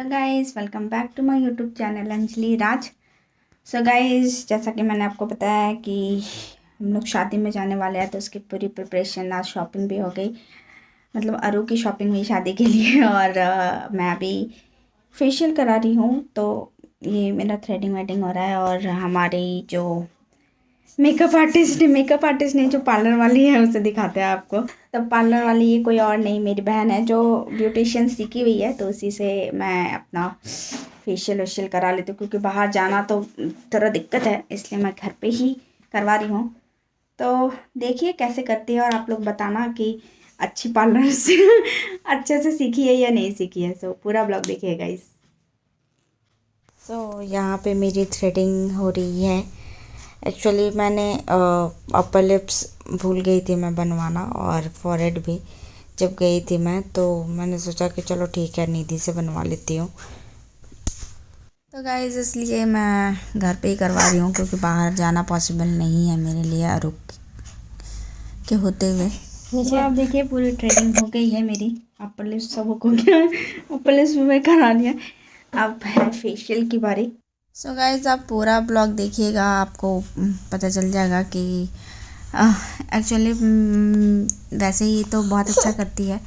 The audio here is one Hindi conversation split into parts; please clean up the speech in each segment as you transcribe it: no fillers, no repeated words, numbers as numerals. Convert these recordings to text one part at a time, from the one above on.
Hello guys, welcome back to my YouTube channel Anjali Raj. So guys, जैसा कि मैंने आपको बताया है कि हम लोग शादी में जाने वाले हैं, तो उसकी पूरी प्रिपरेशन, आज शॉपिंग भी हो गई। मतलब अरू की शॉपिंग हुई शादी के लिए और मैं अभी फेशियल करा रही हूँ। तो ये मेरा थ्रेडिंग वेडिंग हो रहा है और हमारी जो मेकअप आर्टिस्ट ने जो पार्लर वाली है उसे दिखाते हैं आपको। तब पार्लर वाली ये कोई और नहीं, मेरी बहन है जो ब्यूटिशियन सीखी हुई है, तो उसी से मैं अपना फेशियल वेशियल करा लेती हूँ, क्योंकि बाहर जाना तो थोड़ा दिक्कत है, इसलिए मैं घर पे ही करवा रही हूँ। तो देखिए कैसे करती है और आप लोग बताना कि अच्छी पार्लर से अच्छे से सीखी है या नहीं सीखी है। सो पूरा ब्लॉग देखिए गाइस। सो यहाँ पे मेरी थ्रेडिंग हो रही है। एक्चुअली मैंने अपर लिप्स भूल गई थी मैं बनवाना, और फॉरहेड भी जब गई थी मैं, तो मैंने सोचा कि चलो ठीक है निधि से बनवा लेती हूँ। तो गाइस इसलिए मैं घर पे ही करवा रही हूँ, क्योंकि बाहर जाना पॉसिबल नहीं है मेरे लिए रुक के होते हुए। तो आप देखिए पूरी ट्रेनिंग हो गई है मेरी, अपर लिप्स सब हो गया, अपर लिप्स में करा लिया। अब है फेशियल की बारी। सो गाइस आप पूरा ब्लॉग देखिएगा, आपको पता चल जाएगा कि एक्चुअली वैसे ही तो बहुत अच्छा करती है,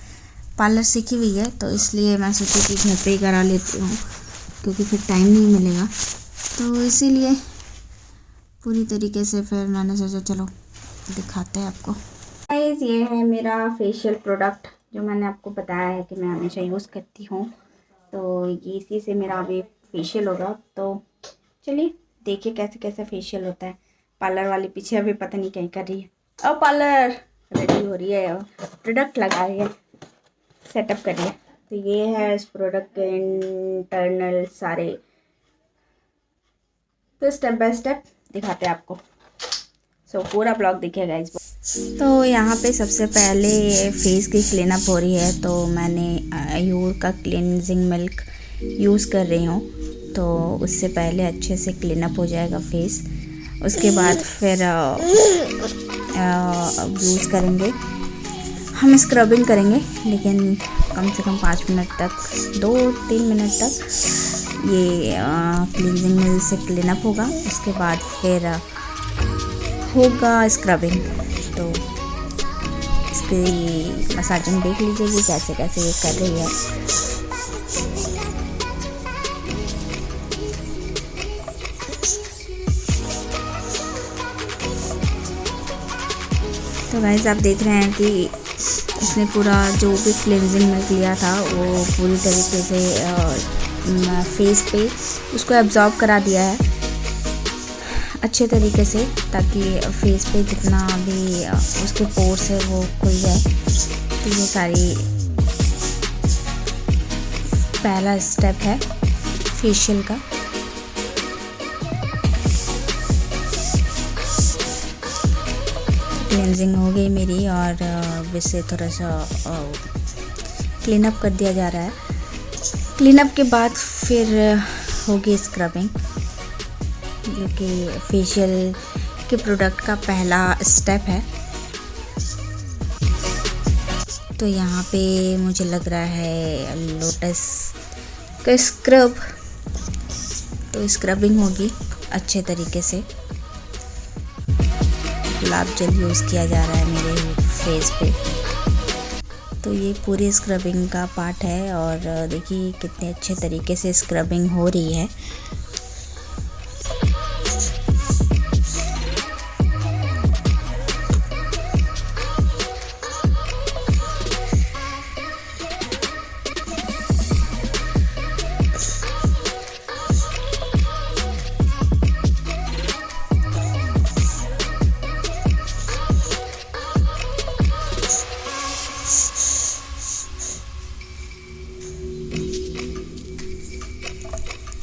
पार्लर सीखी हुई है, तो इसलिए मैं सोची कि घर पे ही करा लेती हूँ, क्योंकि फिर टाइम नहीं मिलेगा। तो इसीलिए पूरी तरीके से फिर मैंने सोचा चलो दिखाते हैं आपको। गाइस ये है मेरा फेशियल प्रोडक्ट जो मैंने आपको बताया है कि मैं हमेशा यूज़ करती हूँ। तो ये इसी से मेरा अभी फेशियल होगा। तो चलिए देखिए कैसे कैसे फेशियल होता है। पार्लर वाली पीछे अभी पता नहीं क्या कर रही है। अब पार्लर रेडी हो रही है, प्रोडक्ट लगा रही है, सेटअप कर रही है। तो ये है इस प्रोडक्ट के इंटरनल सारे, तो स्टेप बाय स्टेप दिखाते हैं आपको। सो पूरा ब्लॉग देखिएगा इस। तो यहाँ पे सबसे पहले फेस की क्लीनअप हो रही है, तो मैंने आयूर का क्लिनजिंग मिल्क यूज़ कर रही हूँ। तो उससे पहले अच्छे से क्लीनअप हो जाएगा फेस, उसके बाद फिर यूज़ करेंगे हम, स्क्रबिंग करेंगे, लेकिन कम से कम 5 मिनट तक, 2-3 मिनट तक ये क्लीनजिंग मिल्क से क्लीनअप होगा। उसके बाद फिर होगा स्क्रबिंग। तो इसकी मसाजिंग देख लीजिए कि कैसे कैसे ये कर रही है। तो गाइस आप देख रहे हैं कि इसने पूरा जो भी क्लेंजिंग मिल्क लिया था वो पूरी तरीके से फेस पे उसको एब्जॉर्ब करा दिया है अच्छे तरीके से, ताकि फेस पे जितना भी उसके पोर्स है वो खुल जाए। तो ये सारी पहला स्टेप है फेशियल का। क्लेंजिंग हो गई मेरी और वैसे थोड़ा सा क्लीन अप कर दिया जा रहा है। क्लीन अप के बाद फिर होगी स्क्रबिंग, जो कि फेशियल के प्रोडक्ट का पहला स्टेप है। तो यहाँ पे मुझे लग रहा है लोटस का स्क्रब, तो स्क्रबिंग होगी अच्छे तरीके से। गुलाब जल यूज़ किया जा रहा है मेरे फेस पे। तो ये पूरी स्क्रबिंग का पार्ट है, और देखिए कितने अच्छे तरीके से स्क्रबिंग हो रही है।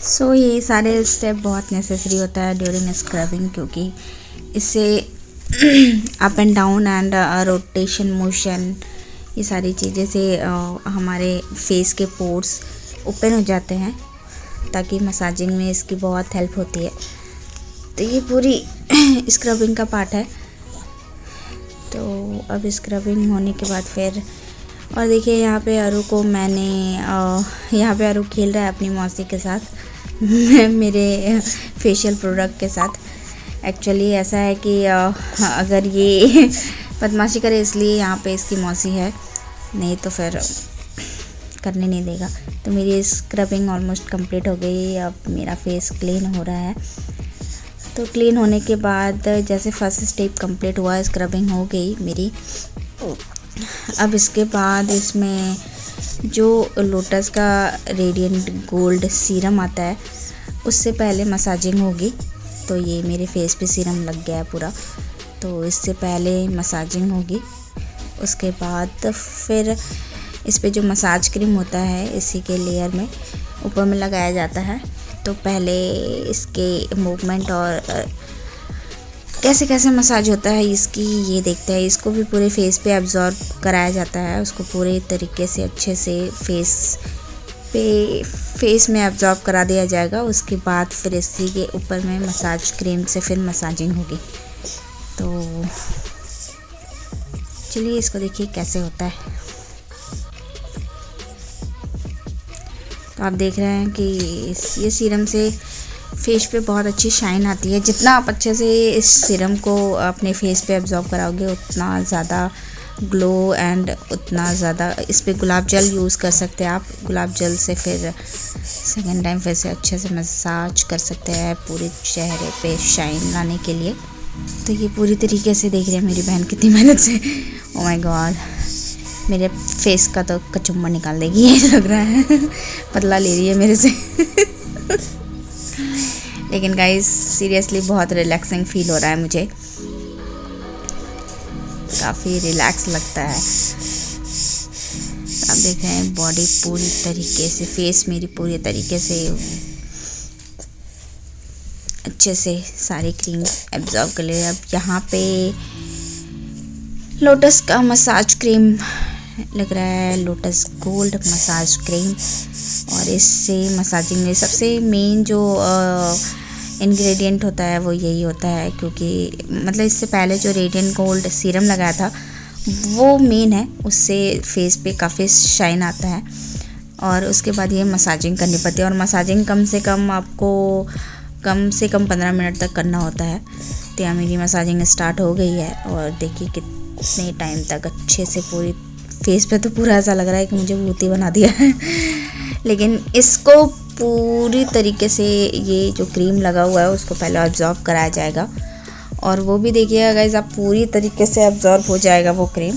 सो ये सारे स्टेप बहुत नेसेसरी होता है ड्यूरिंग स्क्रबिंग, क्योंकि इससे up and down and rotation motion, ये सारी चीज़ें से हमारे फेस के पोर्स ओपन हो जाते हैं, ताकि मसाजिंग में इसकी बहुत हेल्प होती है। तो ये पूरी स्क्रबिंग का पार्ट है। तो अब स्क्रबिंग होने के बाद फिर और देखिए यहाँ पे अरु को मैंने यहाँ पे अरु खेल रहा है अपनी मौसी के साथ मेरे फेशियल प्रोडक्ट के साथ। एक्चुअली ऐसा है कि अगर ये बदमाशी करे इसलिए यहाँ पे इसकी मौसी है, नहीं तो फिर करने नहीं देगा। तो मेरी स्क्रबिंग ऑलमोस्ट कंप्लीट हो गई। अब मेरा फेस क्लीन हो रहा है। तो क्लीन होने के बाद जैसे फर्स्ट स्टेप कंप्लीट हुआ, स्क्रबिंग हो गई मेरी। अब इसके बाद इसमें जो लोटस का रेडिएंट गोल्ड सीरम आता है उससे पहले मसाजिंग होगी। तो ये मेरे फेस पे सीरम लग गया है पूरा, तो इससे पहले मसाजिंग होगी। उसके बाद फिर इस पे जो मसाज क्रीम होता है इसी के लेयर में ऊपर में लगाया जाता है। तो पहले इसके मूवमेंट और कैसे कैसे मसाज होता है इसकी ये देखते हैं। इसको भी पूरे फेस पे एब्जॉर्ब कराया जाता है, उसको पूरे तरीके से अच्छे से फेस में एब्जॉर्ब करा दिया जाएगा। उसके बाद फिर इसी के ऊपर में मसाज क्रीम से फिर मसाजिंग होगी। तो चलिए इसको देखिए कैसे होता है। तो आप देख रहे हैं कि ये सीरम से फेस पे बहुत अच्छी शाइन आती है। जितना आप अच्छे से इस सीरम को अपने फेस पे एब्जॉर्ब कराओगे उतना ज़्यादा ग्लो एंड उतना ज़्यादा। इस पे गुलाब जल यूज़ कर सकते हैं आप। गुलाब जल से फिर सेकेंड टाइम फिर से अच्छे से मसाज कर सकते हैं पूरे चेहरे पे शाइन लाने के लिए। तो ये पूरी तरीके से देख रहे हैं मेरी बहन कितनी मेहनत से। ओह माय गॉड, मेरे फेस का तो कचुम्बर निकाल देगी ये लग रहा है। बदला ले रही है मेरे से। लेकिन गाइस सीरियसली बहुत रिलैक्सिंग फील हो रहा है मुझे, काफ़ी रिलैक्स लगता है। आप देख रहे हैं बॉडी पूरी तरीके से, फेस मेरी पूरी तरीके से अच्छे से सारी क्रीम एब्जॉर्ब कर ले। अब यहाँ पे लोटस का मसाज क्रीम लग रहा है, लोटस गोल्ड मसाज क्रीम। और इससे मसाजिंग में सबसे मेन जो इंग्रेडिएंट होता है वो यही होता है, क्योंकि मतलब इससे पहले जो रेडिएंट गोल्ड सीरम लगाया था वो मेन है, उससे फेस पे काफ़ी शाइन आता है। और उसके बाद ये मसाजिंग करनी पड़ती है। और मसाजिंग कम से कम आपको कम से कम 15 मिनट तक करना होता है। तो यहाँ मेरी मसाजिंग स्टार्ट हो गई है और देखिए कितने टाइम तक अच्छे से पूरी फेस पे, तो पूरा ऐसा लग रहा है कि मुझे भूती बना दिया है। लेकिन इसको पूरी तरीके से ये जो क्रीम लगा हुआ है उसको पहले ऑब्जॉर्व कराया जाएगा। और वो भी देखिएगा गाइस, आप पूरी तरीके से ऑब्जॉर्व हो जाएगा वो क्रीम।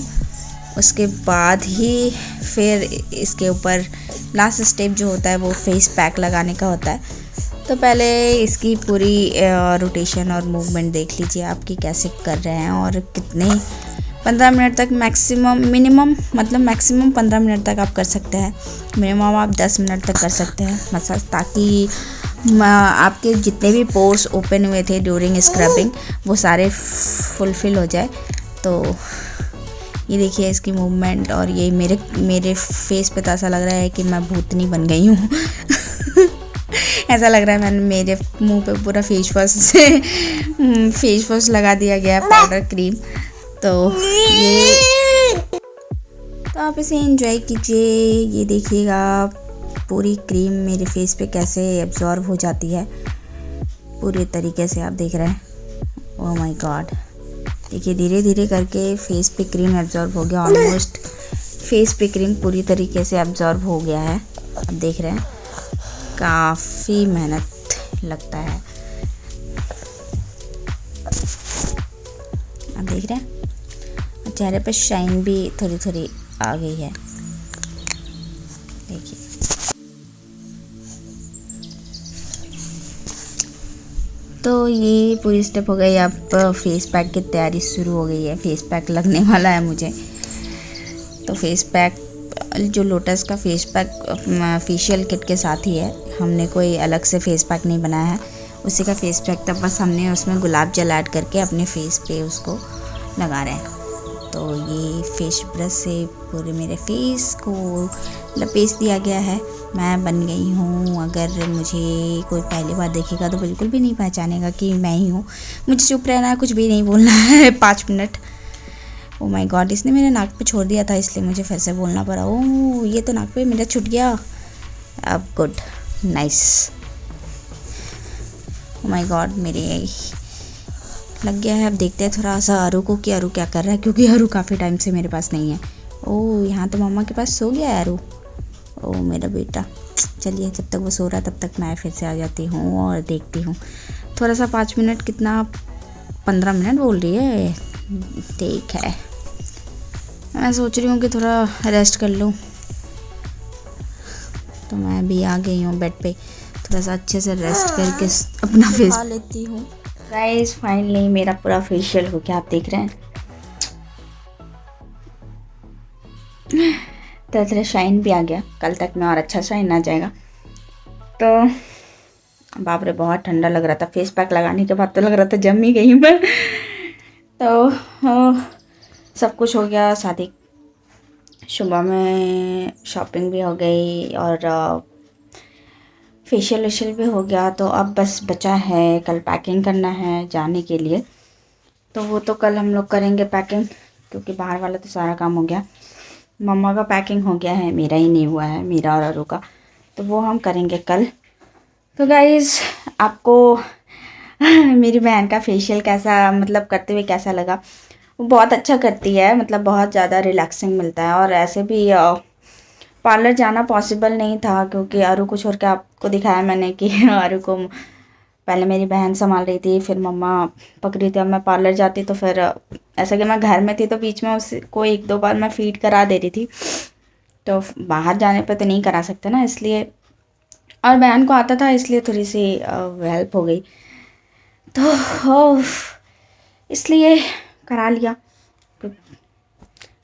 उसके बाद ही फिर इसके ऊपर लास्ट स्टेप जो होता है वो फेस पैक लगाने का होता है। तो पहले इसकी पूरी रोटेशन और मूवमेंट देख लीजिए आपकी कैसे कर रहे हैं और कितने 15 मिनट तक मैक्सिमम 15 मिनट तक आप कर सकते हैं। मिनिमम आप 10 मिनट तक कर सकते हैं मसाज, ताकि आपके जितने भी पोर्स ओपन हुए थे ड्यूरिंग स्क्रबिंग वो सारे फुलफिल हो जाए। तो ये देखिए इसकी मूवमेंट, और ये मेरे फेस पे तो ऐसा लग रहा है कि मैं भूतनी बन गई हूँ। ऐसा लग रहा है मैंने मेरे मुंह पे पूरा फेस वॉश लगा दिया गया है, पाउडर क्रीम। तो आप इसे एंजॉय कीजिए। ये देखिएगा पूरी क्रीम मेरे फेस पे कैसे एब्जॉर्ब हो जाती है पूरे तरीके से, आप देख रहे हैं। ओह माय गॉड, देखिए धीरे धीरे करके फेस पे क्रीम एब्जॉर्ब हो गया। ऑलमोस्ट फेस पे क्रीम पूरी तरीके से एब्जॉर्ब हो गया है। आप देख रहे हैं काफ़ी मेहनत लगता है। आप देख रहे हैं चेहरे पे शाइन भी थोड़ी थोड़ी आ गई है, देखिए। तो ये पूरी स्टेप हो गई। अब फेस पैक की तैयारी शुरू हो गई है। फेस पैक लगने वाला है मुझे। तो फेस पैक जो लोटस का फेस पैक फेशियल किट के साथ ही है, हमने कोई अलग से फेस पैक नहीं बनाया है, उसी का फेस पैक था। बस हमने उसमें गुलाब जल ऐड करके अपने फेस पे उसको लगा रहे हैं। तो ये फेस ब्रश से पूरे मेरे फेस को लपेट दिया गया है। मैं बन गई हूँ। अगर मुझे कोई पहली बार देखेगा तो बिल्कुल भी नहीं पहचानेगा कि मैं ही हूँ। मुझे चुप रहना है, कुछ भी नहीं बोलना है 5 मिनट। ओ माय गॉड, इसने मेरे नाक पे छोड़ दिया था इसलिए मुझे फिर से बोलना पड़ा। ओ ये तो नाक पे मेरा छूट गया। अब good, nice. Oh my God, मेरे लग गया है। अब देखते हैं थोड़ा सा आरू को कि आरू क्या कर रहा है, क्योंकि आरू काफ़ी टाइम से मेरे पास नहीं है। ओ यहाँ तो मम्मा के पास सो गया है आरू। ओ मेरा बेटा, चलिए जब तक वो सो रहा है तब तक मैं फिर से आ जाती हूँ और देखती हूँ थोड़ा सा। 5 मिनट कितना, 15 मिनट बोल रही है, ठीक है। मैं सोच रही हूँ कि थोड़ा रेस्ट कर लूँ, तो मैं भी आ गई हूँ बेड पे। थोड़ा सा अच्छे से रेस्ट करके अपना फेस लेती हूँ। गाइस फाइनली मेरा पूरा फेशियल हो गया, आप देख रहे हैं। तो थोड़ा शाइन भी आ गया, कल तक में और अच्छा शाइन आ जाएगा। तो बाप रे बहुत ठंडा लग रहा था, फेस पैक लगाने के बाद तो लग रहा था जम ही गई मैं। तो सब कुछ हो गया। शादी सुबह में शॉपिंग भी हो गई और फेशियल वेशियल भी हो गया। तो अब बस बचा है कल पैकिंग करना है जाने के लिए। तो वो तो कल हम लोग करेंगे पैकिंग, क्योंकि बाहर वाला तो सारा काम हो गया। मम्मा का पैकिंग हो गया है, मेरा ही नहीं हुआ है, मेरा और अरू का, तो वो हम करेंगे कल। तो गाइज़ आपको मेरी बहन का फेशियल कैसा, मतलब करते हुए कैसा लगा? वो बहुत अच्छा करती है, मतलब बहुत ज़्यादा रिलैक्सिंग मिलता है। और ऐसे भी पार्लर जाना पॉसिबल नहीं था, क्योंकि आरू को छोड़ के आपको दिखाया मैंने कि आरू को पहले मेरी बहन संभाल रही थी, फिर मम्मा पकड़ी थी। अब मैं पार्लर जाती तो फिर ऐसा कि मैं घर में थी तो बीच में उसको 1-2 बार मैं फ़ीड करा दे रही थी, तो बाहर जाने पर तो नहीं करा सकते ना, इसलिए। और बहन को आता था इसलिए थोड़ी सी हेल्प हो गई, तो इसलिए करा लिया।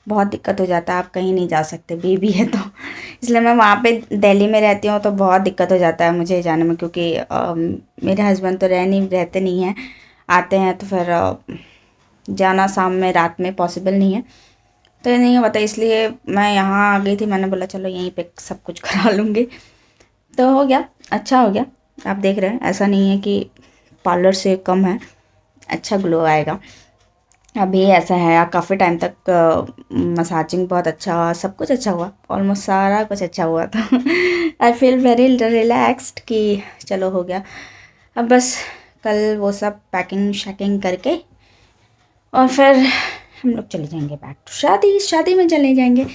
बहुत दिक्कत हो जाता है, आप कहीं नहीं जा सकते, बेबी है तो। इसलिए मैं वहाँ पे दिल्ली में रहती हूँ तो बहुत दिक्कत हो जाता है मुझे जाने में, क्योंकि मेरे हस्बैंड तो रहते नहीं हैं, आते हैं तो फिर जाना शाम में रात में पॉसिबल नहीं है, तो ये नहीं होता। इसलिए मैं यहाँ आ गई थी, मैंने बोला चलो यहीं पे सब कुछ करा लूँगी। तो हो गया, अच्छा हो गया। आप देख रहे हैं, ऐसा नहीं है कि पार्लर से कम है, अच्छा ग्लो आएगा। अभी ऐसा है, काफ़ी टाइम तक मसाजिंग बहुत अच्छा हुआ, सब कुछ अच्छा हुआ, ऑलमोस्ट सारा कुछ अच्छा हुआ था। आई फील वेरी रिलैक्स्ड कि चलो हो गया। अब बस कल वो सब पैकिंग शैकिंग करके और फिर हम लोग चले जाएंगे बैक टू शादी में चले जाएंगे।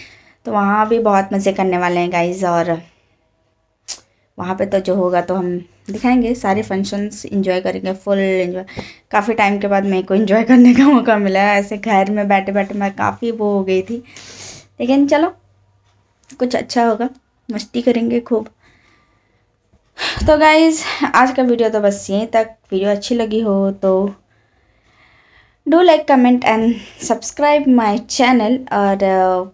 तो वहाँ भी बहुत मज़े करने वाले हैं गाइज, और वहाँ पे तो जो होगा तो हम दिखाएंगे, सारे फंक्शंस एंजॉय करेंगे, फुल एंजॉय। काफ़ी टाइम के बाद मेरे को एंजॉय करने का मौका मिला है, ऐसे घर में बैठे बैठे मैं काफ़ी वो हो गई थी, लेकिन चलो कुछ अच्छा होगा, मस्ती करेंगे खूब। तो गाइज़ आज का वीडियो तो बस यहीं तक। वीडियो अच्छी लगी हो तो do like, comment and subscribe my channel. और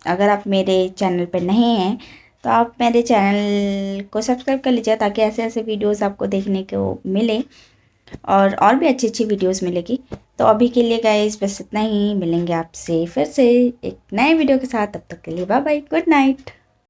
अगर आप मेरे चैनल पर नए हैं तो आप मेरे चैनल को सब्सक्राइब कर लीजिए, ताकि ऐसे ऐसे वीडियोस आपको देखने को मिले और भी अच्छी अच्छी वीडियोस मिलेगी। तो अभी के लिए गाइस बस इतना ही, मिलेंगे आपसे फिर से एक नए वीडियो के साथ, तब तक के लिए बाय बाय, गुड नाइट।